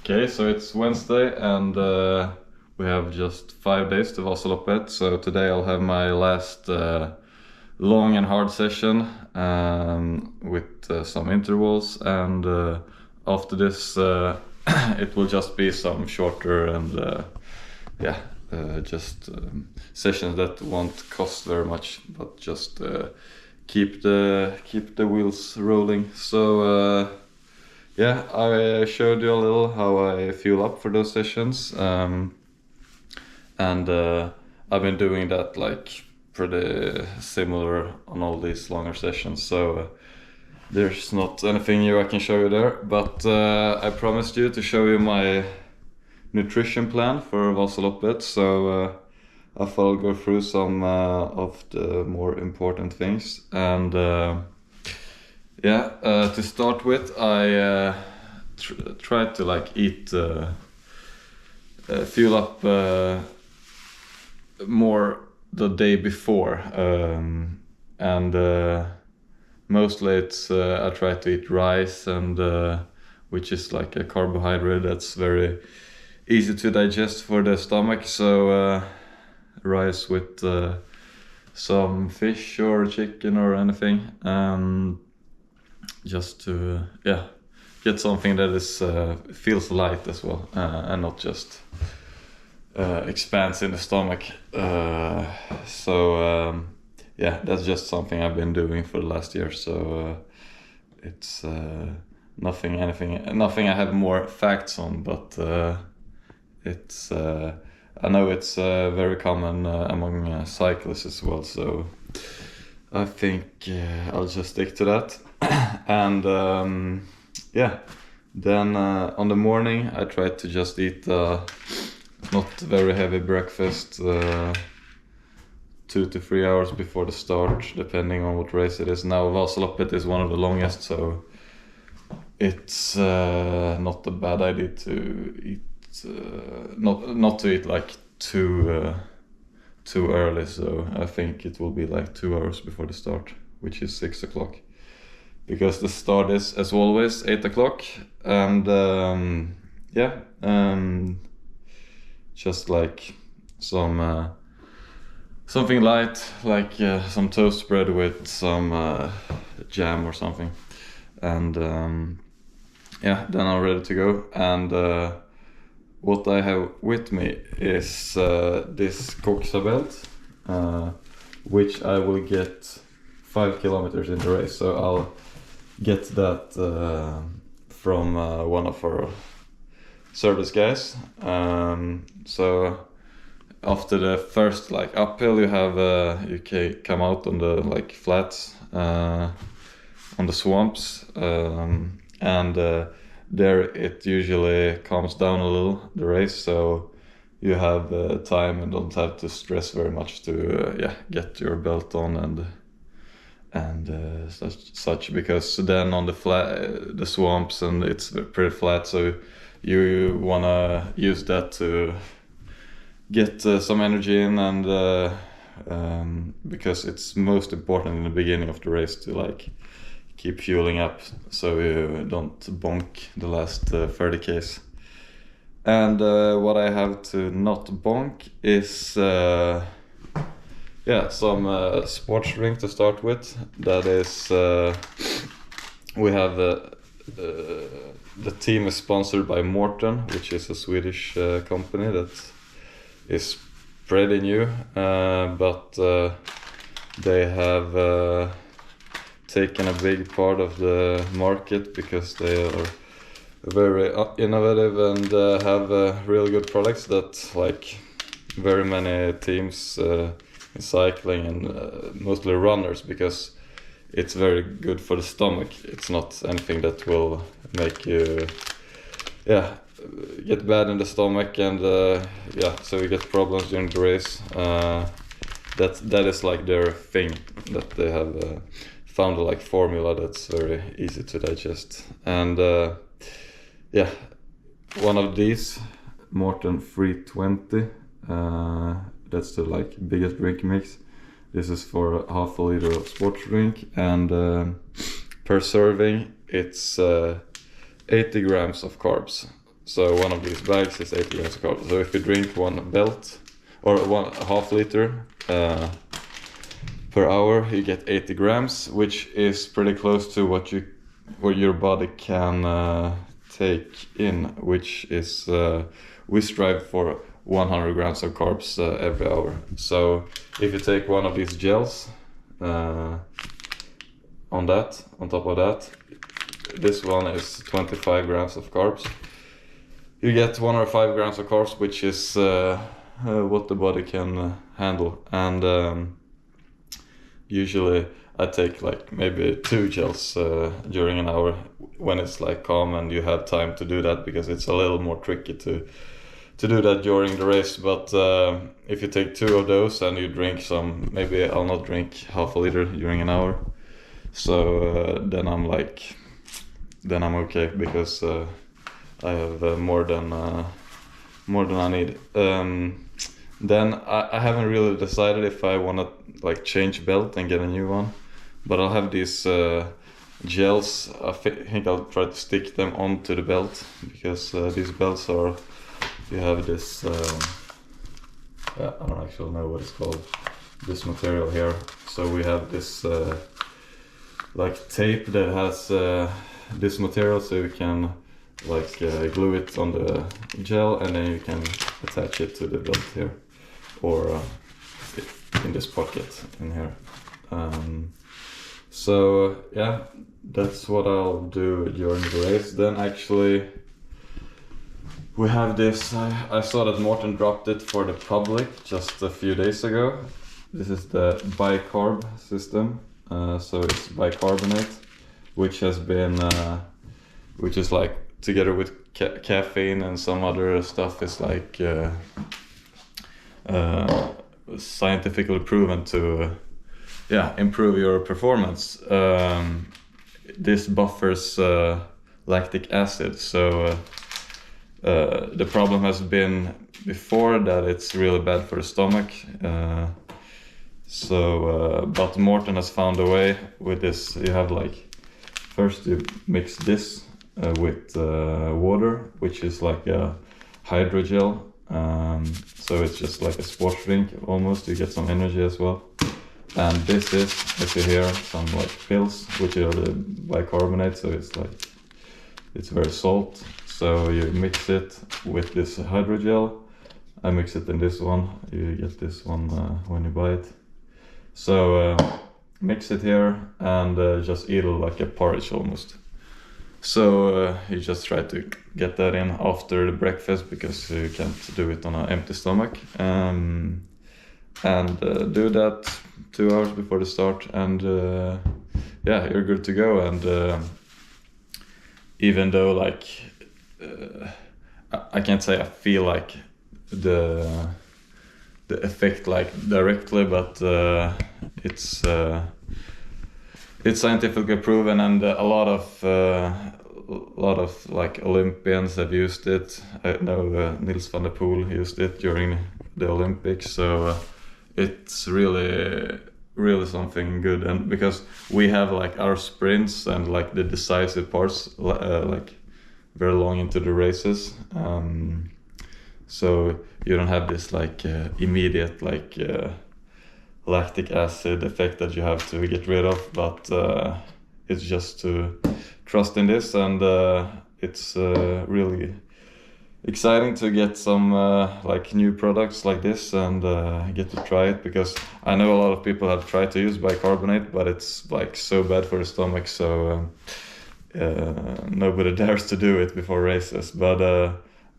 Okay, so it's Wednesday and we have just 5 days to Vasaloppet. So today I'll have my last long and hard session with some intervals, and after this it will just be some shorter and just sessions that won't cost very much, but just keep the wheels rolling. So yeah, I showed you a little how I fuel up for those sessions, and I've been doing that like pretty similar on all these longer sessions, so there's not anything new I can show you there, but I promised you to show you my nutrition plan for Vasaloppet, so I thought I'll go through some of the more important things. And to start with, I try to like eat fuel up more the day before, and mostly it's I try to eat rice, and which is like a carbohydrate that's very easy to digest for the stomach. So rice with some fish or chicken or anything, just to get something that is feels light as well, and not just expands in the stomach. That's just something I've been doing for the last year, so it's nothing I have more facts on, but it's I know it's very common among cyclists as well, so I think I'll just stick to that. And then on the morning I try to just eat not very heavy breakfast 2 to 3 hours before the start, depending on what race it is. Now Vasaloppet is one of the longest, so it's not a bad idea to eat not to eat like too early. So I think it will be like 2 hours before the start, which is 6 o'clock, because the start is, as always, 8 o'clock. And just like some something light, like some toast bread with some jam or something, and then I'm ready to go. And what I have with me is this Coxa belt, which I will get 5 kilometers in the race. So I'll get that from one of our service guys. So after the first like uphill, you have you can come out on the like flats on the swamps, and there it usually calms down a little, the race, so you have time and don't have to stress very much to get your belt on and such, because then on the swamps, and it's pretty flat, so you wanna use that to get some energy in, and because it's most important in the beginning of the race to like keep fueling up, so you don't bonk the last 30 k's. And what I have to not bonk is some sports drink to start with. That is, we have the team is sponsored by Maurten, which is a Swedish company that is pretty new, but they have taken a big part of the market because they are very innovative and have really good products that like very many teams in cycling, and mostly runners, because it's very good for the stomach. It's not anything that will make you get bad in the stomach, and so you get problems during the race. That is like their thing, that they have found a like formula that's very easy to digest. And one of these, Maurten 320, that's the like biggest drink mix. This is for half a liter of sports drink, and per serving it's 80 grams of carbs. So one of these bags is 80 grams of carbs. So if you drink one belt or one half liter per hour, you get 80 grams, which is pretty close to what your body can take in, which is we strive for 100 grams of carbs every hour. So if you take one of these gels on top of that, this one is 25 grams of carbs. You get 105 grams of carbs, which is what the body can handle. And usually I take like maybe 2 gels during an hour when it's like calm and you have time to do that, because it's a little more tricky to do that during the race. But if you take 2 of those and you drink some, maybe I'll not drink half a liter during an hour. So then I'm okay, because I have more than I need. Then I haven't really decided if I want to like change belt and get a new one, but I'll have these gels. I think I'll try to stick them onto the belt, because these belts are, you have this I don't actually know what it's called, this material here. So we have this like tape that has this material, so you can like glue it on the gel and then you can attach it to the belt here, or in this pocket in here. So yeah, that's what I'll do during the race. Then actually we have this, I saw that Maurten dropped it for the public just a few days ago. This is the bicarb system. So it's bicarbonate, which has been which is like, together with caffeine and some other stuff, is like scientifically proven to improve your performance. This buffers lactic acid, so the problem has been before that it's really bad for the stomach. But Maurten has found a way with this. You have like, first you mix this with water, which is like a hydrogel. So it's just like a sports drink almost. You get some energy as well. And this is, as you hear, some like pills, which are the bicarbonate. So it's like, it's very salt. So you mix it with this hydrogel. I mix it in this one. You get this one when you buy it. So mix it here and just eat it like a porridge almost. So you just try to get that in after the breakfast, because you can't do it on an empty stomach. And do that 2 hours before the start, and you're good to go. And even though like I can't say I feel like the effect like directly, but it's scientifically proven, and a lot of like Olympians have used it. I know Nils van der Poel used it during the Olympics, so it's really something good. And because we have like our sprints and like the decisive parts like very long into the races, so you don't have this like immediate like lactic acid effect that you have to get rid of, but it's just to trust in this. And it's really exciting to get some like new products like this and get to try it, because I know a lot of people have tried to use bicarbonate, but it's like so bad for the stomach, so nobody dares to do it before races. But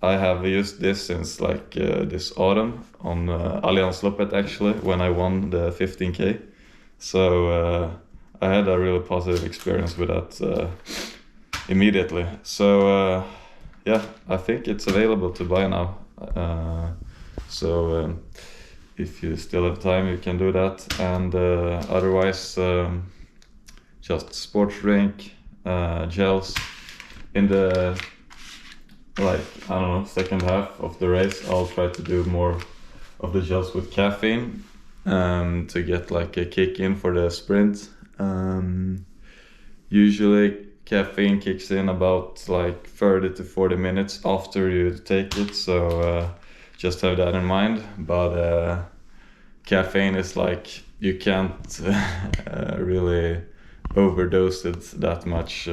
I have used this since like this autumn on Vasaloppet, actually, when I won the 15K. So I had a really positive experience with that immediately. So I think it's available to buy now. So if you still have time, you can do that. And otherwise, just sports drink, gels. In the second half of the race, I'll try to do more of the gels with caffeine to get like a kick in for the sprint. Usually caffeine kicks in about like 30 to 40 minutes after you take it, so just have that in mind. But caffeine is like, you can't really overdose it that much,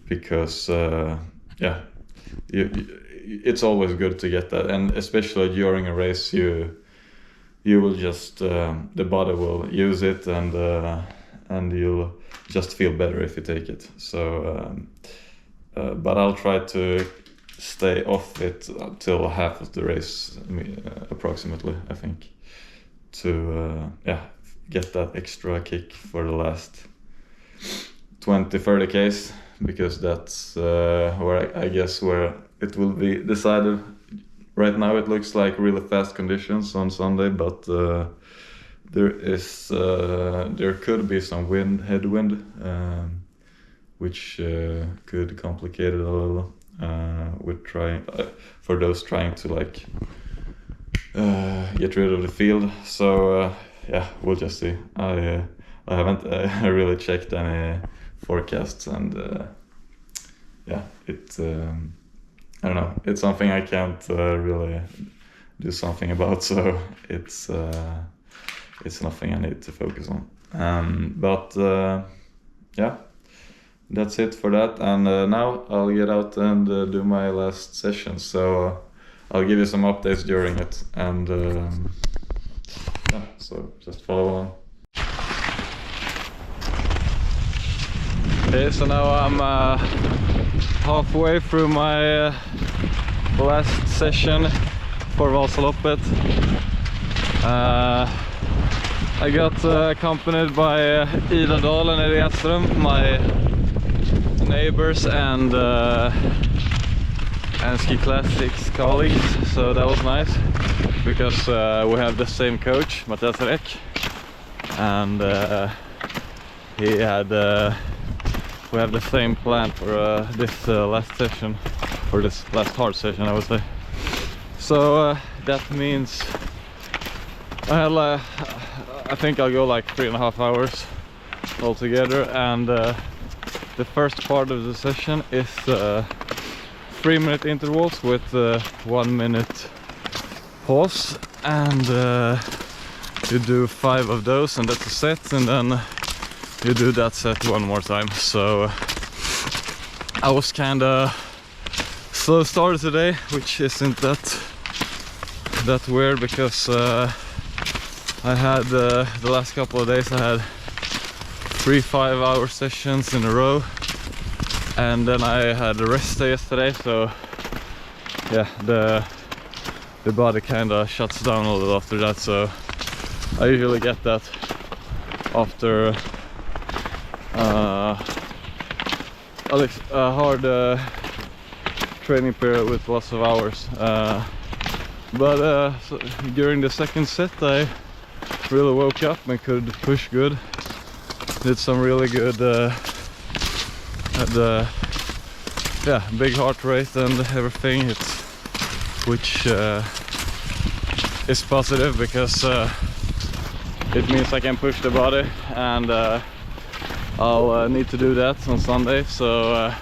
because yeah, it's always good to get that, and especially during a race, you will just the body will use it, and you'll just feel better if you take it. So but I'll try to stay off it until half of the race, approximately, I think, to yeah, get that extra kick for the last 20-30 Ks, because that's where I guess where it will be decided. Right now it looks like really fast conditions on Sunday, but there could be some headwind, which could complicate it a little, with trying for those trying to like get rid of the field. So yeah, we'll just see. I haven't really checked any forecasts, and yeah, I don't know, it's something I can't really do something about, so it's nothing I need to focus on. But yeah, that's it for that, and now I'll get out and do my last session, so I'll give you some updates during it, and yeah, so just follow along. Okay, so now I'm halfway through my last session for Vasaloppet. I got accompanied by Ida Dahl and Eddie Edström, my neighbors and Ski Classics colleagues, so that was nice, because we have the same coach, Matthias Reck, and he had we have the same plan for this last session, or this last hard session, I would say. So that means I think I'll go like 3.5 hours altogether, and the first part of the session is 3-minute intervals with 1 minute pause, and you do 5 of those, and that's a set, and then you do that set one more time. So I was kinda slow started today, which isn't that weird, because I had the last couple of days I had 3 5-hour sessions in a row, and then I had a rest day yesterday, so yeah, the body kinda shuts down a little after that. So I usually get that after a hard training period with lots of hours, but so during the second set I really woke up and could push good, did some really good yeah, big heart rate and everything, which is positive, because it means I can push the body, and I'll need to do that on Sunday, so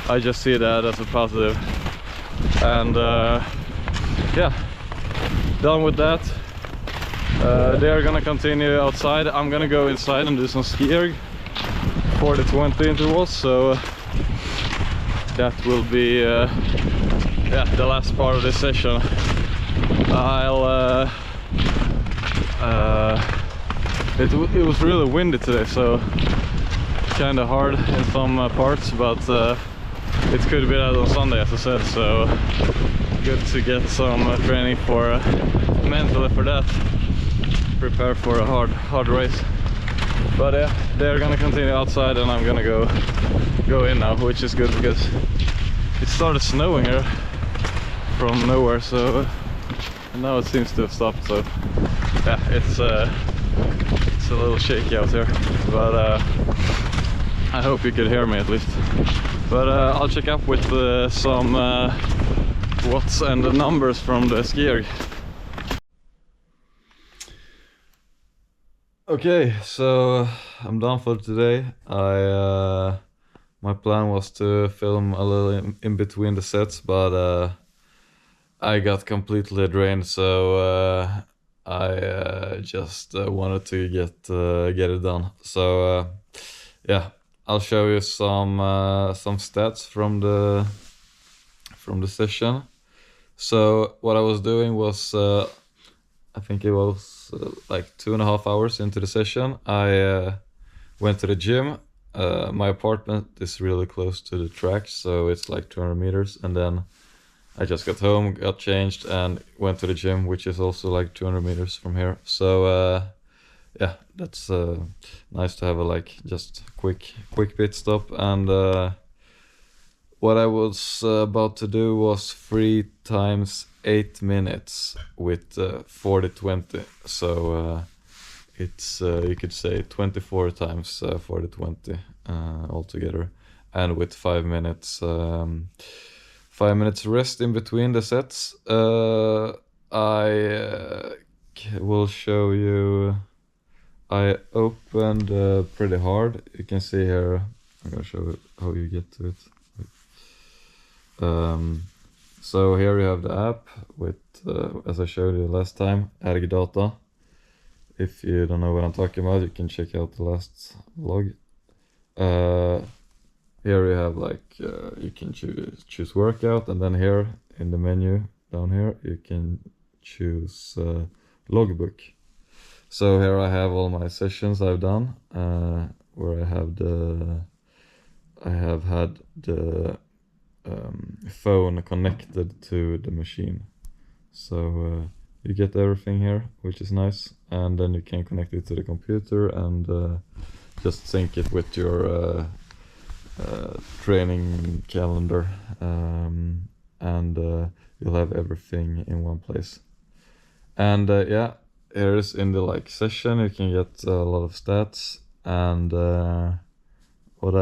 I just see that as a positive. And yeah, done with that. They are gonna continue outside. I'm gonna go inside and do some ski erg for the 20 intervals, so that will be yeah, the last part of this session. It was really windy today, so kind of hard in some parts, but it could be that on Sunday, as I said, so good to get some training for mentally for that, prepare for a hard race. But yeah, they're gonna continue outside, and I'm gonna go in now, which is good, because it started snowing here from nowhere, so now it seems to have stopped. So yeah, it's a little shaky out here, but I hope you could hear me at least. But I'll check up with some watts and the numbers from the ski erg. Okay, so I'm done for today. My plan was to film a little in between the sets, but I got completely drained, so I just wanted to get it done. So yeah, I'll show you some stats from the session. So what I was doing was, I think it was like 2.5 hours into the session. I went to the gym. My apartment is really close to the track, so it's like 200 meters. And then I just got home, got changed, and went to the gym, which is also like 200 meters from here. So yeah, that's nice to have a like just quick pit stop. And what I was about to do was 3 times 8 minutes with 40-20. So it's you could say 24 times 40-20 altogether, and with 5 minutes 5 minutes rest in between the sets. I will show you. I opened pretty hard. You can see here. I'm gonna show you how you get to it. So here you have the app with, as I showed you last time, Data. If you don't know what I'm talking about, you can check out the last vlog. Here you have like, you can choose workout, and then here in the menu down here, you can choose logbook. So here I have all my sessions I've done, where I have had the phone connected to the machine. So you get everything here, which is nice, and then you can connect it to the computer and just sync it with your training calendar, and you'll have everything in one place. And yeah, here is in the like session you can get a lot of stats, and what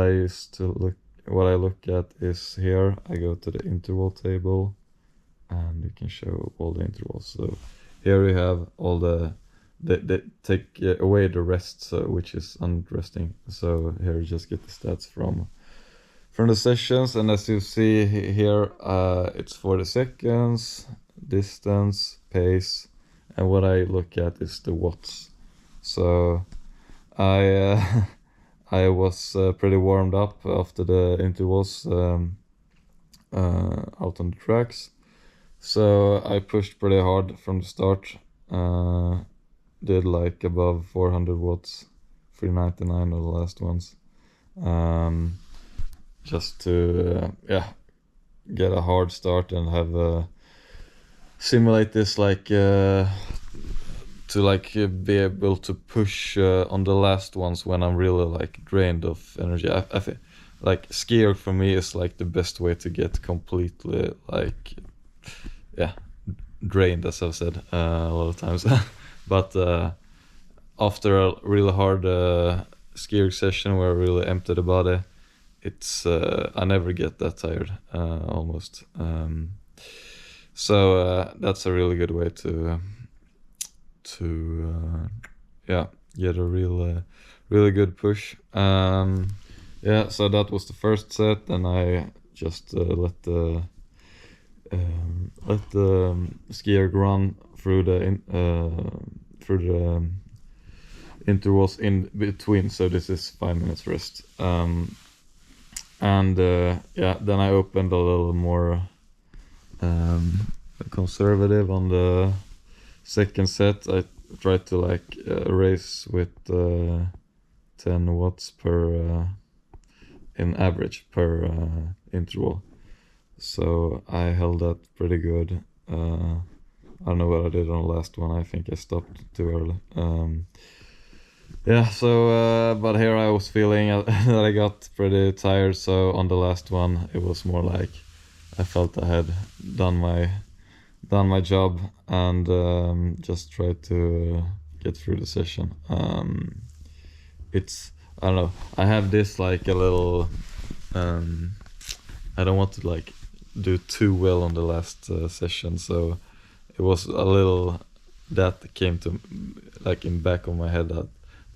I look at is here. I go to the interval table, and you can show all the intervals. So here we have all they take away the rest, so which is unresting. So here you just get the stats from the sessions, and as you see here, it's for the seconds, distance, pace, and what I look at is the watts. So I I was pretty warmed up after the intervals out on the tracks. So I pushed pretty hard from the start. Did like above 400 watts, 399 of the last ones. Just to yeah, get a hard start and have simulate this like to like be able to push on the last ones when I'm really like drained of energy. I think like skier for me is like the best way to get completely like yeah, drained, as I've said a lot of times. But after a really hard skiing session where I really empty the body, it's I never get that tired almost. So that's a really good way to yeah, get a really good push. Yeah, so that was the first set, and I just let the skier run through the intervals in between. So this is 5 minutes rest, and yeah, then I opened a little more conservative on the second set. I tried to like race with 10 watts per in average per interval. So I held that pretty good. I don't know what I did on the last one. I think I stopped too early. Yeah, so but here I was feeling that I got pretty tired. So on the last one, it was more like I felt I had done my job, and just tried to get through the session. It's, I don't know, I have this like a little I don't want to like do too well on the last session, so it was a little that came to like in back of my head that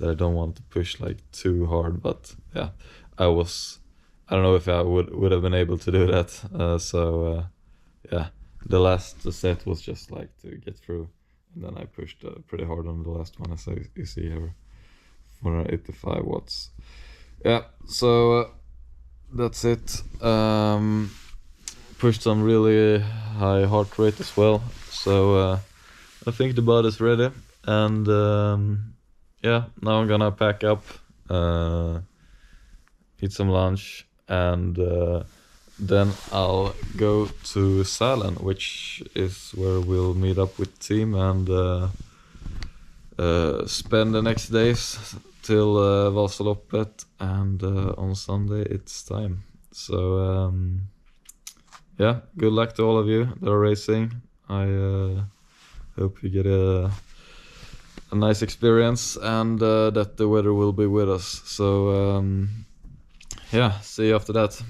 that I don't want to push like too hard. But yeah, I don't know if I would have been able to do that. Yeah, the last set was just like to get through, and then I pushed pretty hard on the last one, as you see here, 485 watts. Yeah, so that's it. Pushed some really high heart rate as well, so I think the bud is ready, and yeah, now I'm gonna pack up, eat some lunch, and then I'll go to Sälen, which is where we'll meet up with the team and spend the next days till Vasaloppet, and on Sunday it's time. So yeah, good luck to all of you that are racing. I hope you get a nice experience, and that the weather will be with us. So yeah, see you after that.